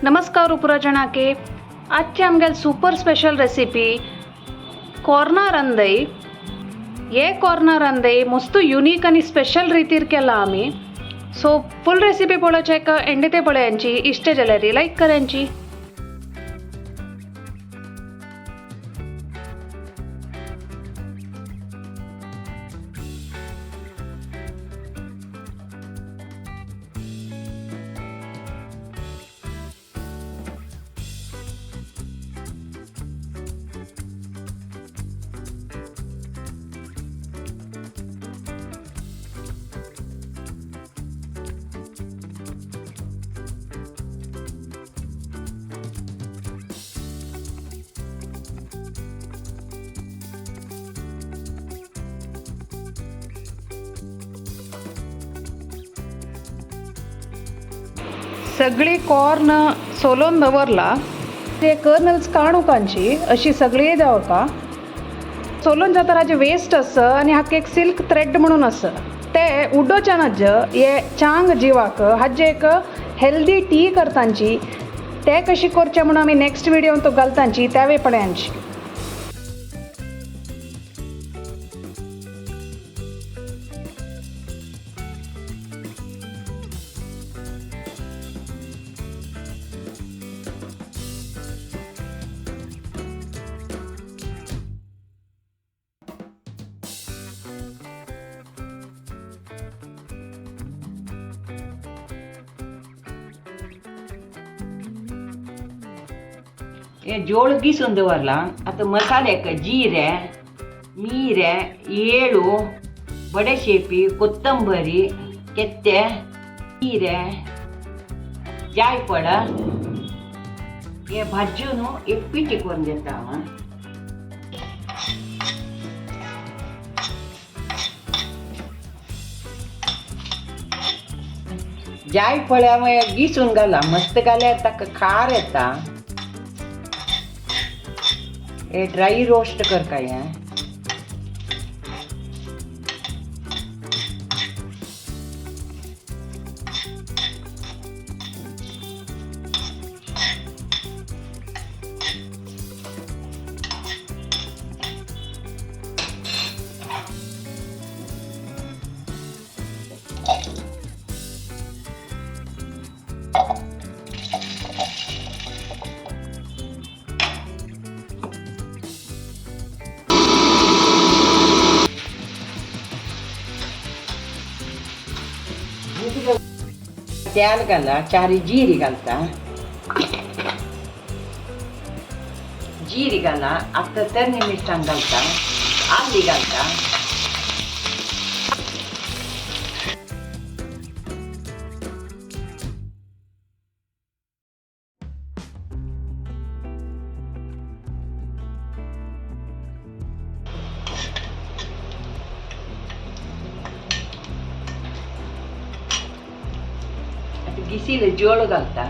नमस्कार उपराजनाके आजची आमगेल super special recipe corner अंदई. हे कॉर्नर अंदई मस्त युनिक आणि स्पेशल रितीर केला आम्ही. सो फुल रेसिपी पळोवचे एंड ते पळोवयांची. इष्ट जाल्यार लाईक करांची. सगळी कॉर्न सोलून दवरला. ते कर्नल्स काणूकांची अशी सगळी देवका सोलून जाता हाजे वेस्ट आसा आणि हाका एक सिल्क थ्रेड म्हणून आसा ते उड्डोच्या नज हे चांग जिवाक हाजे एक हेल्दी टी करतांची. ते कशी करचे म्हणून आमी नेक्स्ट व्हिडिओन तो घालतांची त्यावे पळयांची. हे जोळ गिसून दवरला. आता मसाल्याक जिरे, मीरे, येळू, बडेशेपी, कोथंबरी, केत्ते, मीरे, जायफळ हे भाजून एक पिठी करून देता. जायफळा गिसून घाला मस्त घाल्यार ताका खार येता. हे ड्राई रोस्ट कर काय. तेल घाला, चारी जिरी घालता. जिरी घाला, आता तरणी मिरसांग घालता, आली घालता. गिसीले जोळ घालता.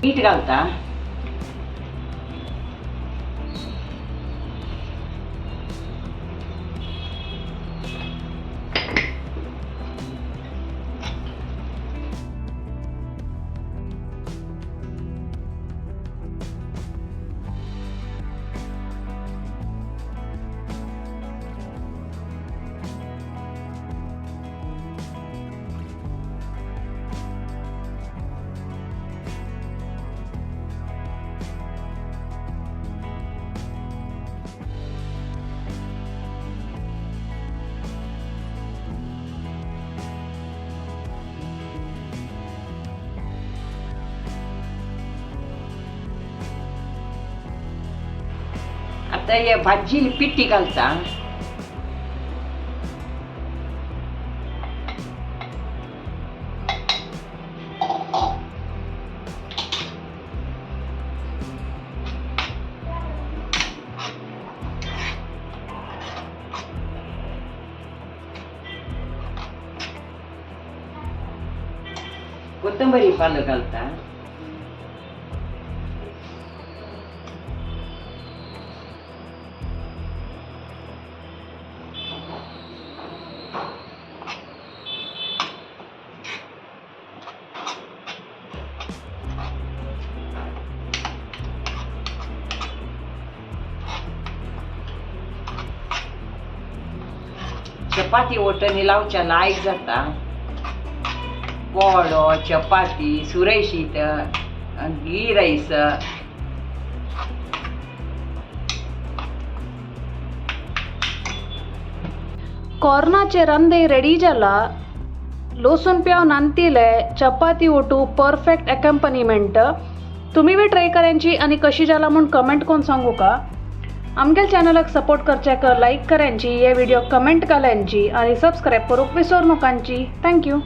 मीठ घालता. आता हे भाजी पिठी घालता. कोथिंबरी पालं घालता. चपाती ओटणी लावच्या लायक जाता. पोळो, चपाती, सुरैशीत, घी राईस. कॉर्नाचे रंदे रेडी जाला. लसूण प्याव नांतिले चपाती ओटू परफेक्ट अकॅम्पनीमेंट. तुम्ही बी ट्राय करायची आणि कशी जाला म्हणून कमेंट करून सांगू का. आमच्या चॅनलाक सपोर्ट करच्याक लाईक करायची, हे व्हिडिओ कमेंट घालायची आणि सबस्क्राईब करूक विसरू नकांची. थँक्यू.